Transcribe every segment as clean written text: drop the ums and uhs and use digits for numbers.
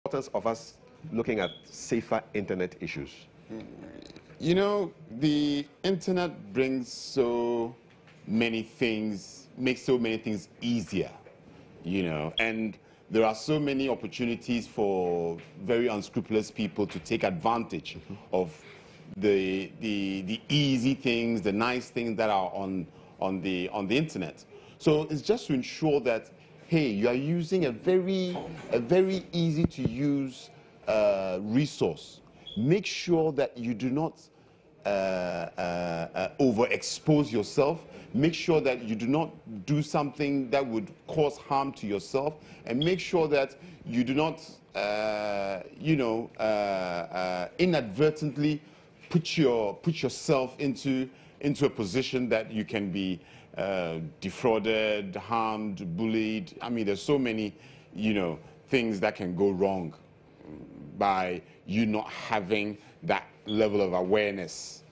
importance of us looking at safer internet issues? You know, the internet brings so many things, makes so many things easier, you know, and there are so many opportunities for very unscrupulous people to take advantage of the easy things, the nice things that are on the internet. So it's just to ensure that, hey, you are using a very easy to use resource. Make sure that you do not overexpose yourself. Make sure that you do not do something that would cause harm to yourself, and make sure that you do not, inadvertently put yourself into a position that you can be defrauded, harmed, bullied. I mean, there's so many, things that can go wrong by you not having that level of awareness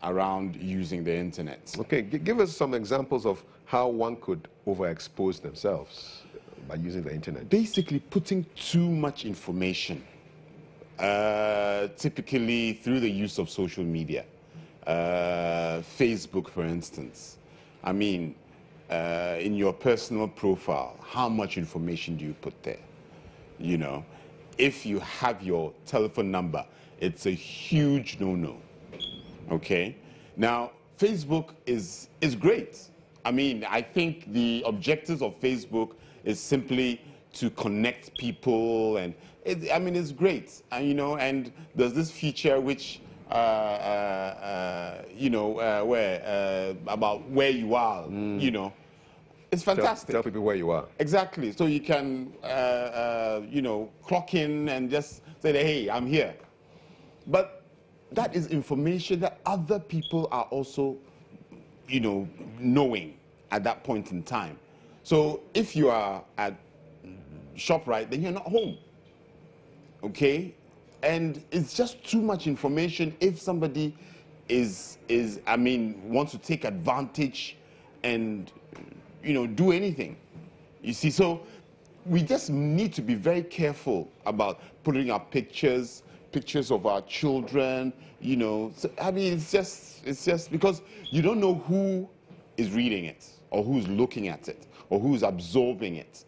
around using the internet. Okay, give us some examples of how one could overexpose themselves by using the internet. Basically, putting too much information, typically through the use of social media. Facebook, for instance. I mean, in your personal profile, how much information do you put there? You know, if you have your telephone number, it's a huge no-no. Okay? Now, Facebook is great. I mean, I think the objectives of Facebook is simply to connect people, and it's great. And, and there's this feature which about where you are, it's fantastic. Tell people where you are. Exactly. So you can, clock in and just say, hey, I'm here. But that is information that other people are also, knowing at that point in time. So if you are at ShopRite, then you're not home. Okay? And it's just too much information if somebody wants to take advantage and, do anything. You see, so we just need to be very careful about putting our pictures of our children, So, it's just because you don't know who is reading it or who's looking at it or who's absorbing it,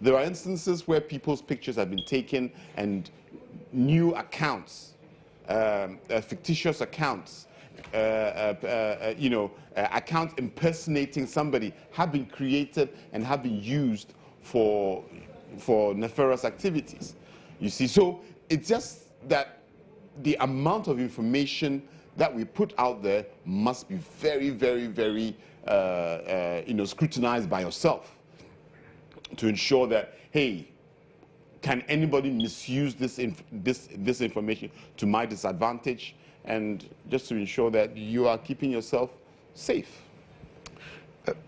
There are instances where people's pictures have been taken and new accounts, fictitious accounts, accounts impersonating somebody have been created and have been used for nefarious activities. You see, so it's just that the amount of information that we put out there must be very, very, very, scrutinized by yourself to ensure that, hey, can anybody misuse this information to my disadvantage, and just to ensure that you are keeping yourself safe?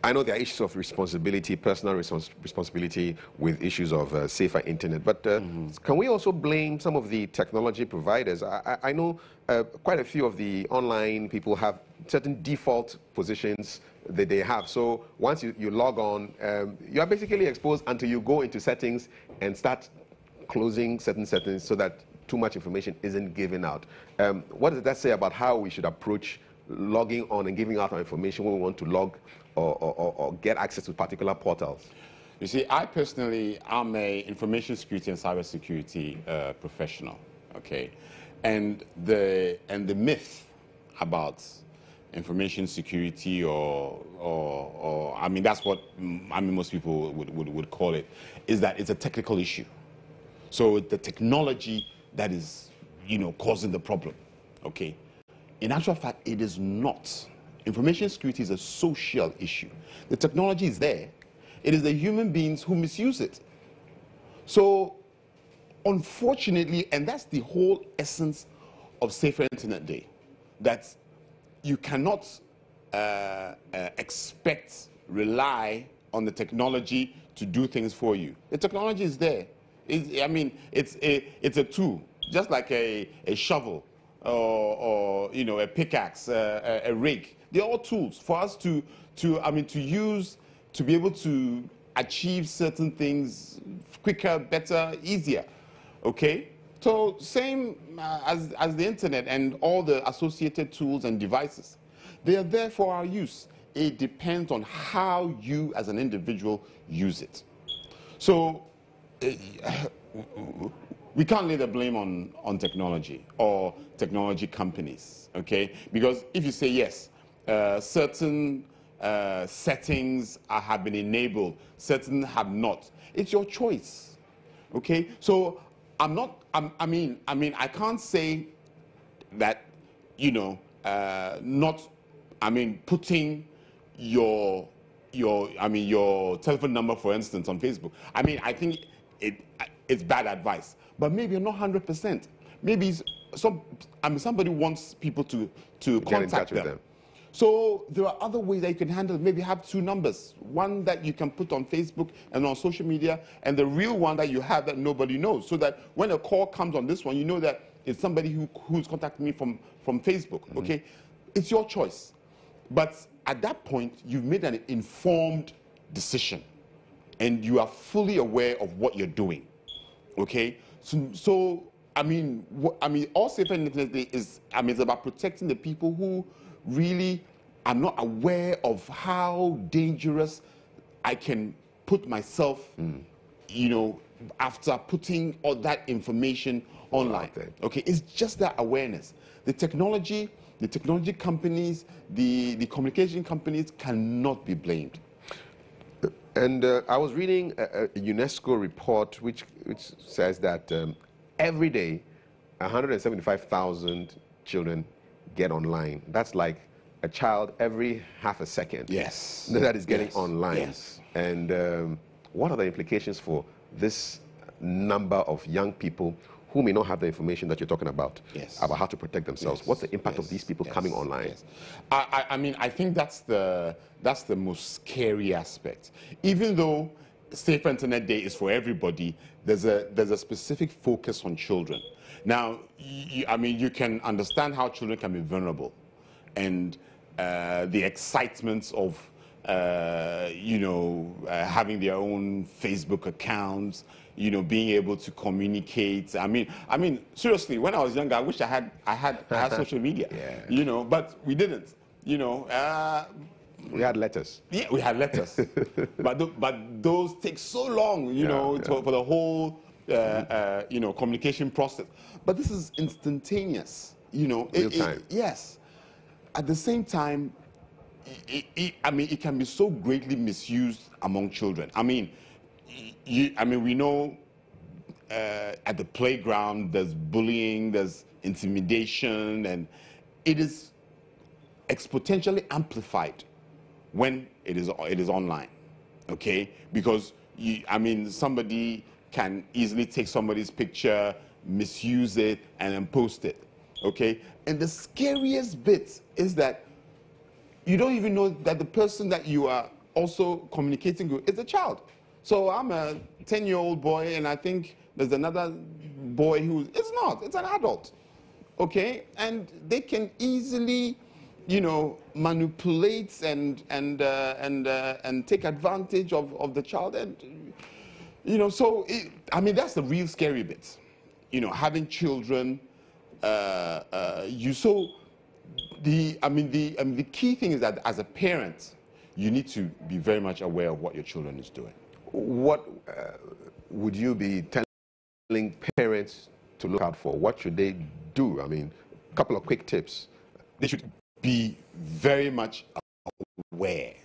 I know there are issues of responsibility, personal responsibility with issues of safer internet, but can we also blame some of the technology providers? I know quite a few of the online people have certain default positions that they have. So once you log on, you are basically exposed until you go into settings and start closing certain settings so that too much information isn't given out. What does that say about how we should approach logging on and giving out our information when we want to log or get access to particular portals? You see, I personally am a information security and cybersecurity professional, okay? And the myth about information security or that's what most people would call it, is that it's a technical issue. So the technology that is, causing the problem, okay? In actual fact, it is not. Information security is a social issue. The technology is there. It is the human beings who misuse it. So, unfortunately, and that's the whole essence of Safer Internet Day, that you cannot rely on the technology to do things for you. The technology is there. It's a tool, just like a shovel or a pickaxe, a rake. They're all tools for us to use to be able to achieve certain things quicker, better, easier. Okay? So same as the internet and all the associated tools and devices. They are there for our use. It depends on how you as an individual use it. So we can't lay the blame on technology or technology companies, okay? Because if you say yes, certain settings have been enabled, certain have not, it's your choice, okay? So I mean, I can't say that, you know, putting your telephone number, for instance, on Facebook. I mean, I think it's bad advice, but maybe not 100%. Maybe somebody wants people to contact them. So there are other ways that you can handle it. Maybe have two numbers, one that you can put on Facebook and on social media, and the real one that you have that nobody knows, so that when a call comes on this one, you know that it's somebody who's contacting me from Facebook, okay? It's your choice. But at that point, you've made an informed decision, and you are fully aware of what you're doing, okay? So I mean, all safer internet is, it's about protecting the people who really are not aware of how dangerous I can put myself, you know, after putting all that information online. Okay, it's just that awareness. The technology companies, the communication companies cannot be blamed. And I was reading a UNESCO report which says that every day 175,000 children get online. That's like a child every half a second. Yes. That is getting online. Yes. And what are the implications for this number of young people who may not have the information that you're talking about, about how to protect themselves? What's the impact of these people coming online? I mean, I think that's the most scary aspect. Even though Safer Internet Day is for everybody, there's a specific focus on children. Now, I mean, you can understand how children can be vulnerable, and the excitement of having their own Facebook accounts, you know, being able to communicate. I mean, seriously, when I was younger, I wish I had social media. You know, but we didn't. You know, we had letters. Yeah, we had letters, but those take so long, you know, for the whole communication process. But this is instantaneous. You know, real time. Yes. At the same time, it can be so greatly misused among children. I mean, we know at the playground there's bullying, there's intimidation, and it is exponentially amplified when it is online. Okay, because somebody can easily take somebody's picture, misuse it, and then post it. Okay, and the scariest bit is that you don't even know that the person that you are also communicating with is a child. So I'm a 10-year-old boy, and I think there's another boy it's an adult. Okay, and they can easily, you know, manipulate and take advantage of the child, and you know, so that's the real scary bit. You know, having children. The key thing is that as a parent, you need to be very much aware of what your children is doing. What would you be telling parents to look out for? What should they do? I mean, a couple of quick tips. They should be very much aware.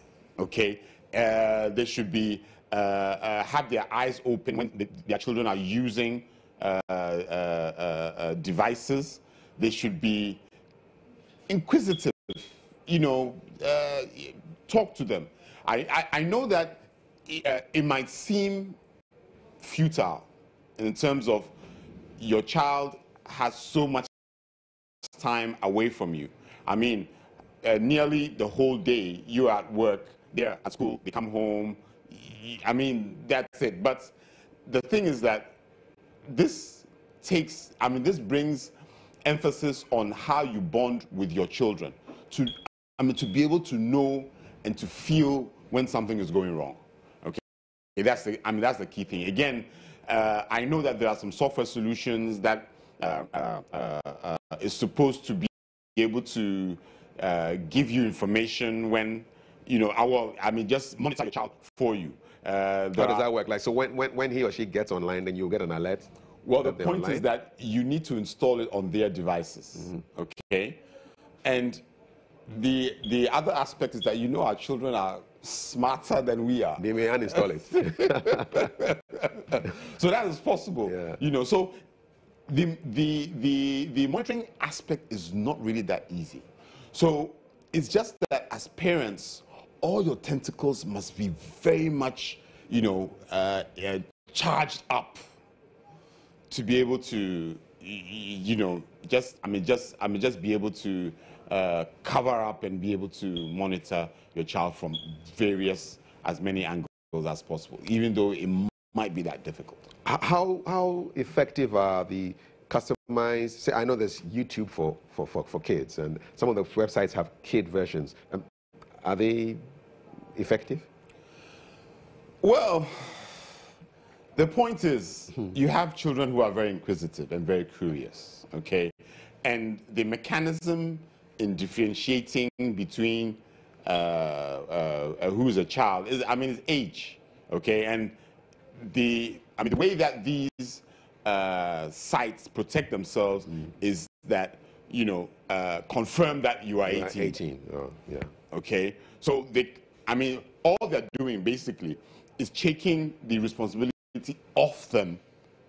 Okay, they should be have their eyes open when their children are using devices. They should be inquisitive, you know, talk to them. I know that it might seem futile in terms of your child has so much time away from you. I mean, nearly the whole day you're at work, they're at school, they come home. I mean, that's it. But the thing is that this brings emphasis on how you bond with your children, to be able to know and to feel when something is going wrong. Okay, that's the key thing. Again, I know that there are some software solutions that is supposed to be able to give you information when, you know, just monitor your child for you. How does that work? Like, so when he or she gets online, then you'll get an alert? Well, the point is that you need to install it on their devices, okay? And the other aspect is that, you know, our children are smarter than we are. They may uninstall it. So that is possible, Yeah. you know. So the monitoring aspect is not really that easy. So it's just that as parents, all your tentacles must be very much, you know, charged up to be able to, you know, just be able to cover up and be able to monitor your child from as many angles as possible, even though it might be that difficult. How effective are the customized? Say, I know there's YouTube for kids, and some of the websites have kid versions. Are they effective? Well, the point is, you have children who are very inquisitive and very curious, okay? And the mechanism in differentiating between who's a child is, is age, okay? And the way that these sites protect themselves is that, you know, confirm that you are 18. 18, oh, yeah. Okay? So, all they're doing basically is taking the responsibility off them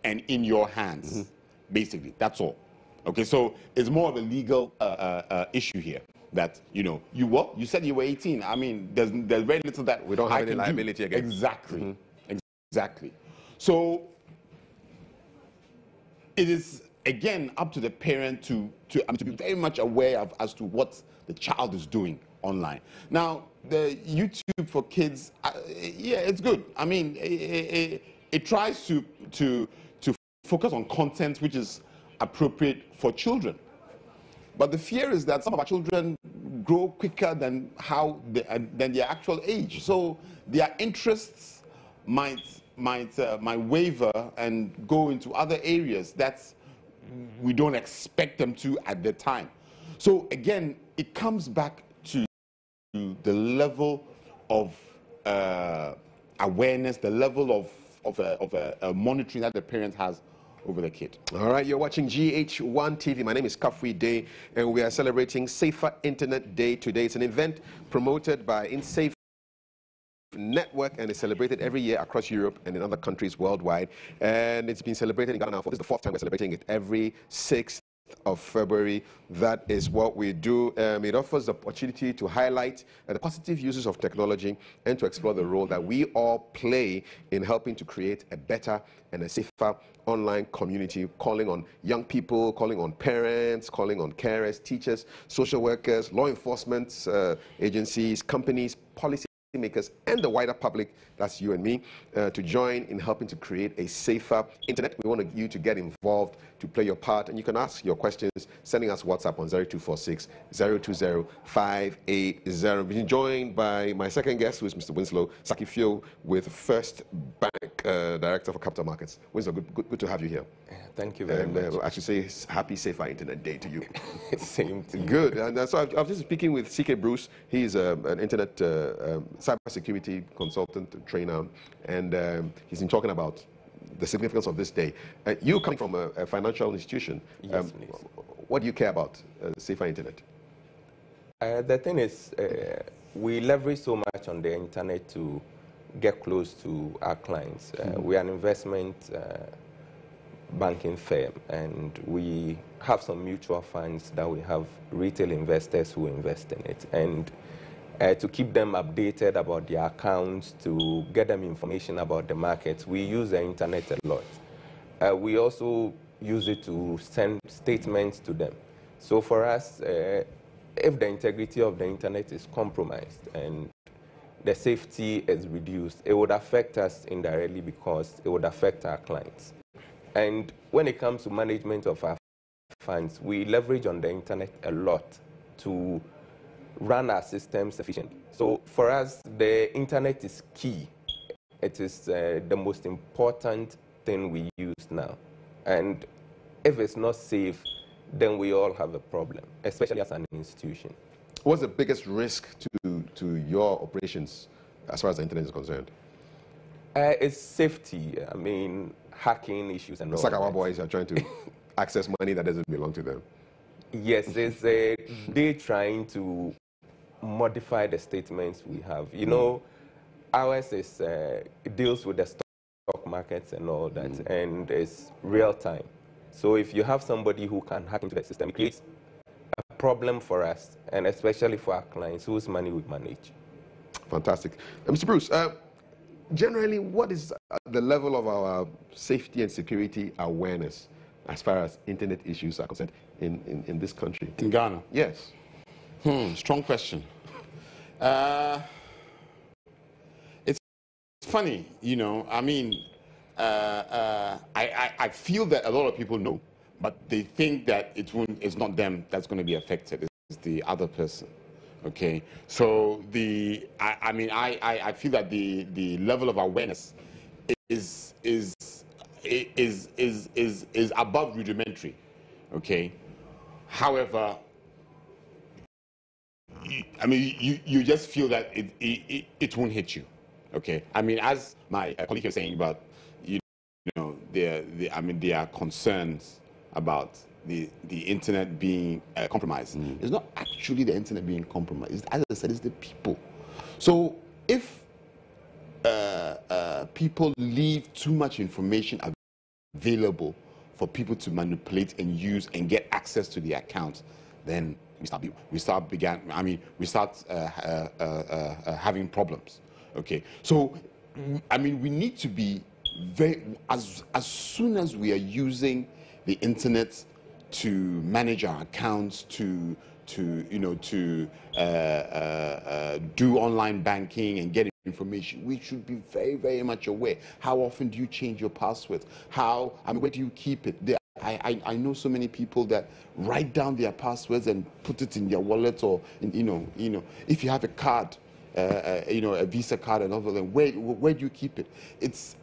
and in your hands, basically. That's all. Okay, so it's more of a legal issue here. That, you know, you said you were 18. There's very little that we don't have any liability against. Exactly, exactly. So it is again up to the parent to be very much aware as to what the child is doing online. Now, the YouTube for kids, yeah, it's good. It tries to focus on content which is appropriate for children. But the fear is that some of our children grow quicker than their actual age. So their interests might waver and go into other areas that we don't expect them to at the time. So again, it comes back to the level of awareness, the level of monitoring that the parent has over the kid. All right, you're watching GH1 TV. My name is GHToday, and we are celebrating Safer Internet Day today. It's an event promoted by InSafe Network, and it's celebrated every year across Europe and in other countries worldwide. And it's been celebrated in Ghana now. This is the 4th time we're celebrating it, every 6th of February. That is what we do. It offers the opportunity to highlight the positive uses of technology and to explore the role that we all play in helping to create a better and a safer online community, calling on young people, calling on parents, calling on carers, teachers, social workers, law enforcement agencies, companies, policy makers, and the wider public, that's you and me, to join in helping to create a safer internet. We want you to get involved, to play your part, and you can ask your questions, sending us WhatsApp on 0246 020 580. Being joined by my second guest, who is Mr. Winslow Sakifio with First Bank, Director for Capital Markets. Winslow, good to have you here. Thank you very much. I should say happy Safer Internet Day to you. Same to you. Good. And so I was just speaking with CK Bruce. He's an internet cybersecurity consultant, trainer, and he's been talking about the significance of this day. You coming from a financial institution, yes, please. What do you care about Safer Internet? The thing is, we leverage so much on the internet to get close to our clients. We are an investment banking firm, and we have some mutual funds that we have retail investors who invest in it. And to keep them updated about their accounts, to get them information about the markets, we use the internet a lot. We also use it to send statements to them. So for us, if the integrity of the internet is compromised and the safety is reduced, it would affect us indirectly because it would affect our clients. And when it comes to management of our funds, we leverage on the internet a lot to run our systems efficiently. So for us, the internet is key. It is the most important thing we use now. And if it's not safe, then we all have a problem, especially as an institution. What's the biggest risk to your operations as far as the internet is concerned? It's safety. I mean, hacking issues and all It's like our that. boys are trying to access money that doesn't belong to them. Yes, it's they trying to modify the statements we have. You know, ours is it deals with the stock markets and all that, and it's real time. So if you have somebody who can hack into the system, it creates a problem for us, and especially for our clients whose money we manage. Fantastic. Mr. Bruce, generally, what is the level of our safety and security awareness as far as internet issues are concerned in this country? In Ghana? Yes. Strong question. It's funny, you know, I mean, I feel that a lot of people know, but they think that it's not them that's going to be affected, it's the other person. Okay, so I feel that the level of awareness is above rudimentary. Okay, however, you just feel that it won't hit you. Okay, I mean, as my colleague was saying about, you know, there are concerns about the internet being compromised. It's not actually the internet being compromised. As I said, it's the people. So if people leave too much information available for people to manipulate and use and get access to the account, then we start having problems. Okay, so I mean, we need to be as soon as we are using the internet to manage our accounts, to do online banking and get information, we should be very, very much aware. How often do you change your password? Where do you keep it? I know so many people that write down their passwords and put it in their wallet, or if you have a card, a Visa card and all of them, where do you keep it? It's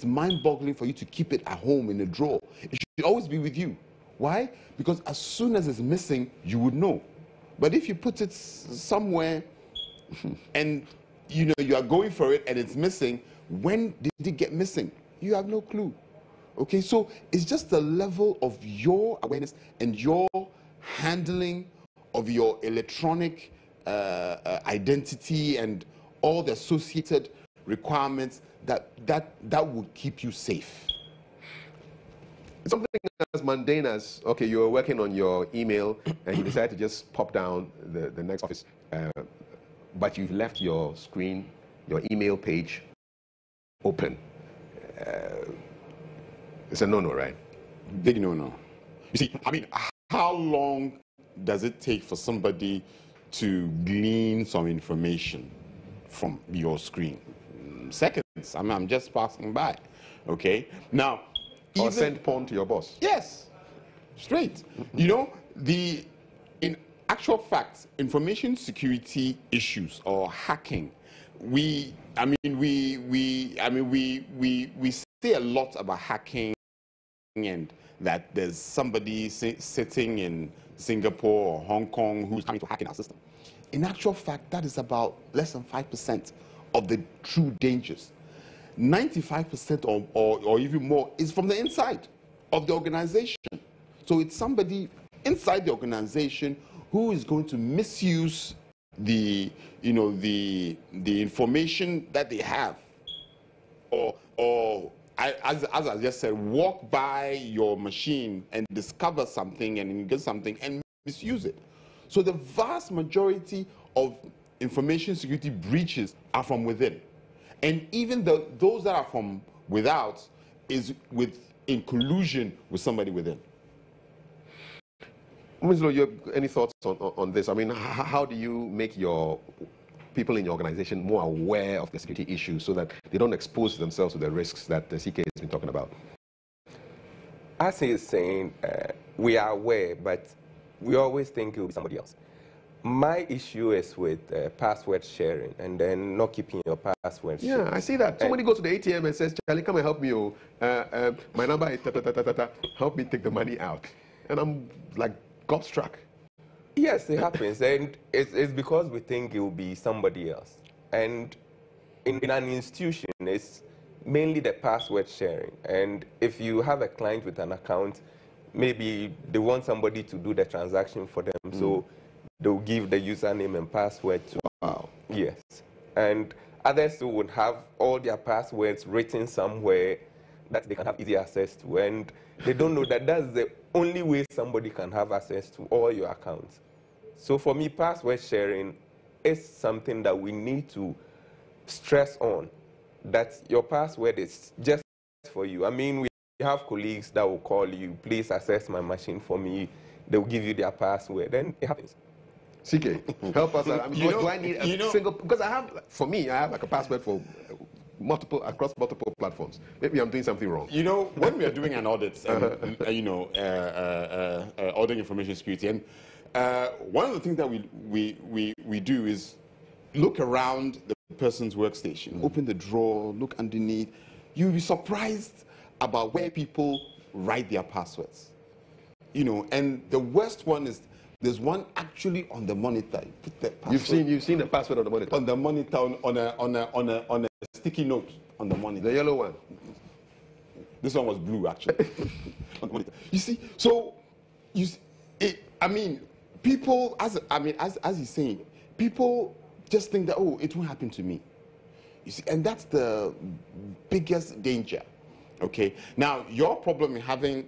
mind-boggling for you to keep it at home in a drawer. It should always be with you. Why? Because as soon as it's missing, you would know. But if you put it somewhere and you are going for it and it's missing, when did it get missing? You have no clue. Okay, so it's just the level of your awareness and your handling of your electronic identity and all the associated requirements that would keep you safe. Something as mundane as, okay, you're working on your email and you decide to just pop down the next office, but you've left your screen, your email page open. It's a no-no, right? Big no-no. You see, I mean, how long does it take for somebody to glean some information from your screen? Seconds. I'm just passing by. Okay? Now, or send porn to your boss. Yes, straight. You know, in actual fact, information security issues or hacking, we say a lot about hacking and that there's somebody sitting in Singapore or Hong Kong who's trying to hack in our system. In actual fact, that is about less than 5% of the true dangers. 95% or even more is from the inside of the organization. So it's somebody inside the organization who is going to misuse the information that they have, or as I just said, walk by your machine and discover something and get something and misuse it. So the vast majority of information security breaches are from within. And even those that are from without is in collusion with somebody within. Ms. Lo, you have any thoughts on this? I mean, how do you make your people in your organization more aware of the security issues so that they don't expose themselves to the risks that the CK has been talking about? As he is saying, we are aware, but we always think it will be somebody else. My issue is with password sharing and then not keeping your password. Yeah, I see that. Somebody goes to the ATM and says, Charlie, come and help me. Oh. My number is ta-ta-ta-ta-ta. Help me take the money out. And I'm like gobstruck. Yes, it happens. And it's because we think it will be somebody else. And in an institution, it's mainly the password sharing. And if you have a client with an account, maybe they want somebody to do the transaction for them. So they'll give the username and password to. Wow. Yes. And others who would have all their passwords written somewhere that they can have easy access to. And they don't know that that's the only way somebody can have access to all your accounts. So for me, password sharing is something that we need to stress on, that your password is just for you. I mean, we have colleagues that will call you, please access my machine for me. They'll give you their password, and it happens. CK, help us out. I mean, do I need a single, because I have, for me, I have like a password for across multiple platforms. Maybe I'm doing something wrong. You know, when we are doing an audit, auditing information security, and one of the things that we do is look around the person's workstation, open the drawer, look underneath. You'll be surprised about where people write their passwords. You know, and the worst one is there's one actually on the monitor. You put the password. You've seen the password on the monitor. On the monitor, on a sticky note on the monitor. The yellow one. This one was blue, actually. On the monitor. You see, so I mean, people, as he's saying, people just think that, oh, it won't happen to me. You see, and that's the biggest danger. Okay. Now, your problem in having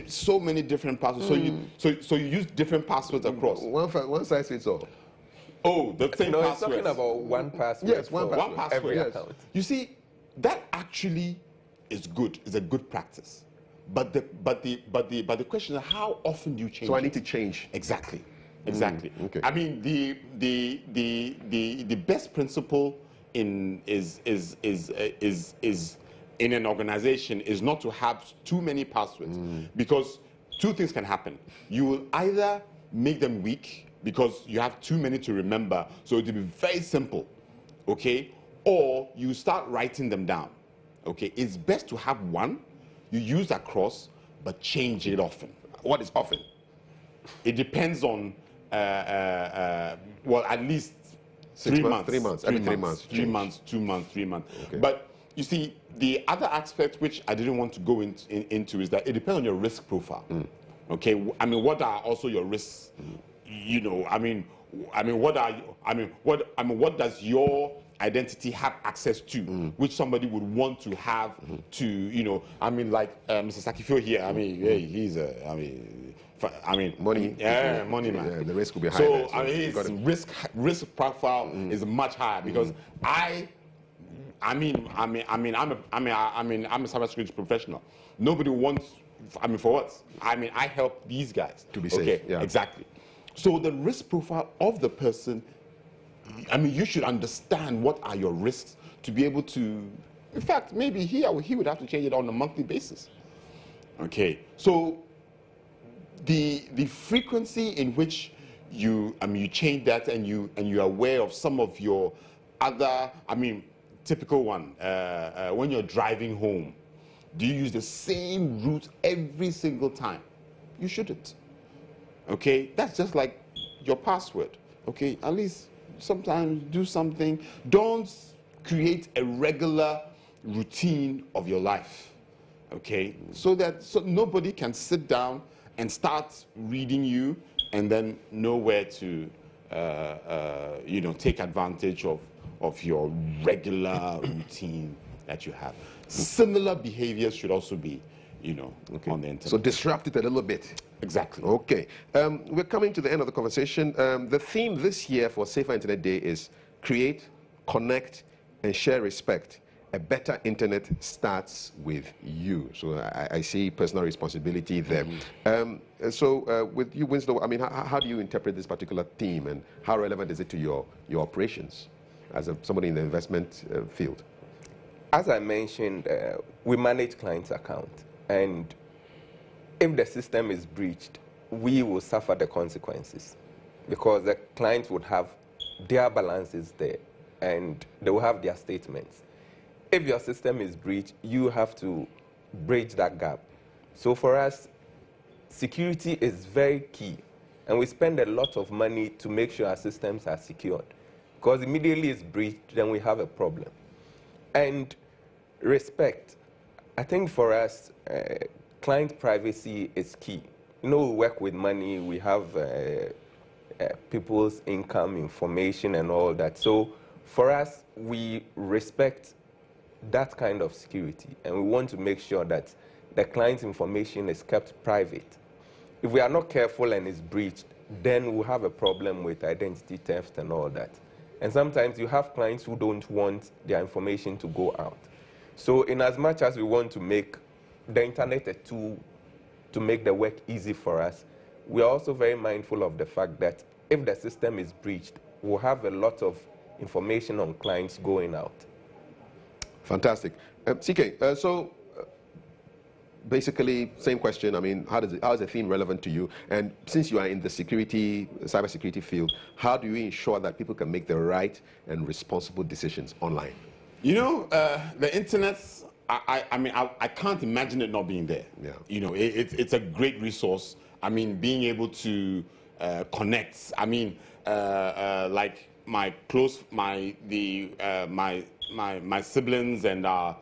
so many different passwords, so you use different passwords across. One size fits all. Oh, the same No, password. it's talking about one password. Yes, one password. Every Yes. account. You see, that actually is good. It's a good practice. But the question is, how often do you change? So I need to change. Exactly. Exactly. Okay. I mean, the best principle is in an organization is not to have too many passwords, because two things can happen. You will either make them weak because you have too many to remember, so it will be very simple, okay? Or you start writing them down, okay? It's best to have one, you use across, but change it often. What is often? It depends on, well, at least 3 months. 3 months. Every 3 months. 3 months, 2 months, 3 months. Okay. But you see, the other aspect which I didn't want to go into is that it depends on your risk profile. Okay, I mean, what are also your risks? You know, what does your identity have access to, which somebody would want to have to, you know, I mean, like Mr. Sakifio here. I mean, hey, he's Money. Money man. Yeah, the risk will be high. So there, I mean, his risk profile is much higher because I'm a cybersecurity professional. Nobody wants. I mean, for what? I mean, I help these guys to be safe. Okay, yeah. Exactly. So the risk profile of the person. I mean, you should understand what are your risks to be able to. In fact, maybe he would have to change it on a monthly basis. Okay. So the frequency in which you change that and you're aware of some of your other, typical one, when you're driving home, do you use the same route every single time? You shouldn't. Okay, that's just like your password. Okay, at least sometimes do something. Don't create a regular routine of your life. Okay, so nobody can sit down and start reading you and then know where to, take advantage of your regular routine that you have. Similar behaviors should also be, on the internet. So disrupt it a little bit. Exactly. Okay. We're coming to the end of the conversation. The theme this year for Safer Internet Day is create, connect, and share respect. A better internet starts with you. So I see personal responsibility there. With you, Winslow, how do you interpret this particular theme, and how relevant is it to your operations as somebody in the investment field? As I mentioned, we manage clients' accounts, and if the system is breached, we will suffer the consequences because the clients would have their balances there and they will have their statements. If your system is breached, you have to bridge that gap. So for us, security is very key, and we spend a lot of money to make sure our systems are secured, because immediately it's breached, then we have a problem. And respect. I think for us, client privacy is key. You know, we work with money, we have people's income, information, and all that. So for us, we respect that kind of security, and we want to make sure that the client's information is kept private. If we are not careful and it's breached, then we'll have a problem with identity theft and all that. And sometimes you have clients who don't want their information to go out. So in as much as we want to make the internet a tool to make the work easy for us, we are also very mindful of the fact that if the system is breached, we'll have a lot of information on clients going out. Fantastic. CK, basically, same question. I mean, how is the theme relevant to you? And since you are in the cybersecurity field, how do you ensure that people can make the right and responsible decisions online? You know, the internet, I mean, I can't imagine it not being there. Yeah. You know, it's a great resource. I mean, being able to connect. I mean, like my siblings and our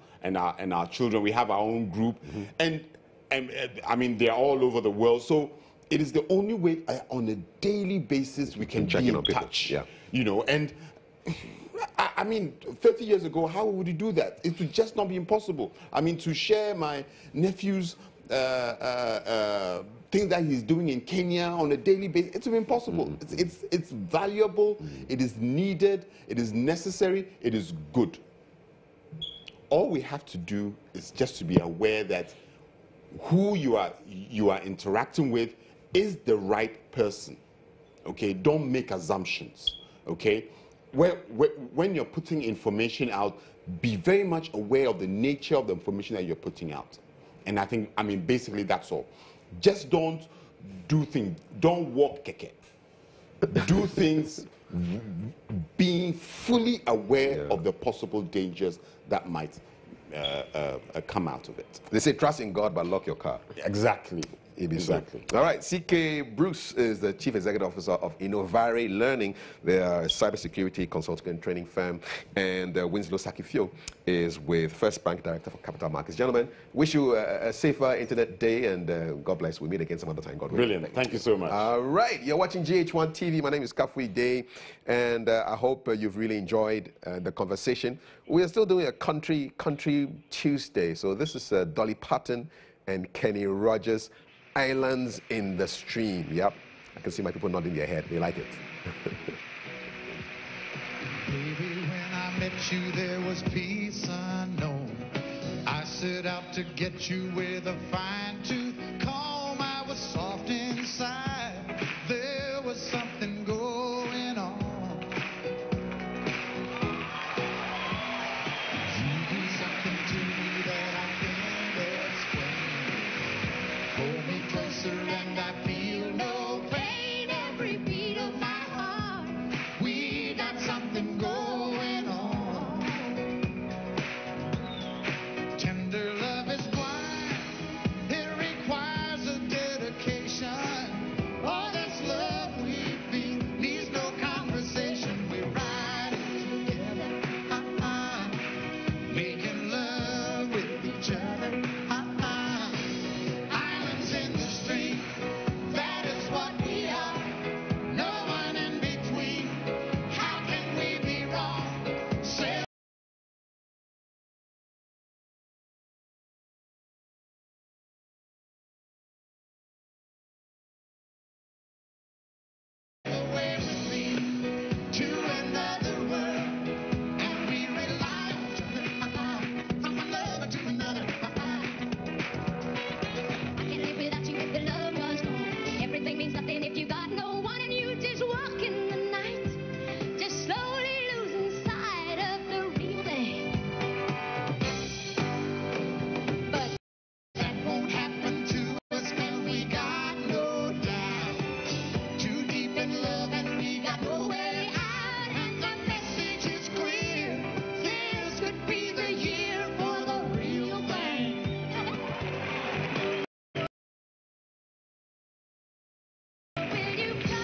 children, we have our own group, and I mean, they're all over the world. So it is the only way on a daily basis we can be in touch. Yeah. You know, and I mean, 30 years ago, how would you do that? It would just not be impossible. I mean, to share my nephew's thing that he's doing in Kenya on a daily basis, it's impossible. It's valuable, it is needed, it is necessary, it is good. All we have to do is just to be aware that who you are interacting with is the right person. Okay, don't make assumptions. Okay, when you're putting information out, be very much aware of the nature of the information that you're putting out. And I mean, basically that's all. Just don't do things, don't walk keke. Do things being fully aware of the possible dangers that might come out of it. They say trust in God, but lock your car. Exactly. Exactly. All right, CK Bruce is the Chief Executive Officer of Innovari Learning. They are a cybersecurity consulting and training firm. And Winslow Sakifio is with First Bank Director for Capital Markets. Gentlemen, wish you a safer internet day, and God bless. We'll meet again some other time. God willing. Brilliant. Thank you so much. All right, you're watching GH1 TV. My name is Kafui Day, and I hope you've really enjoyed the conversation. We are still doing a country Tuesday. So this is Dolly Parton and Kenny Rogers. Islands in the Stream. Yep. I can see my people nodding their head. They like it. Baby, when I met you, there was peace unknown. I set out to get you with a fine-tooth comb. I was soft inside. There was something going on. You do something to me that I can't explain. Hold me closer and I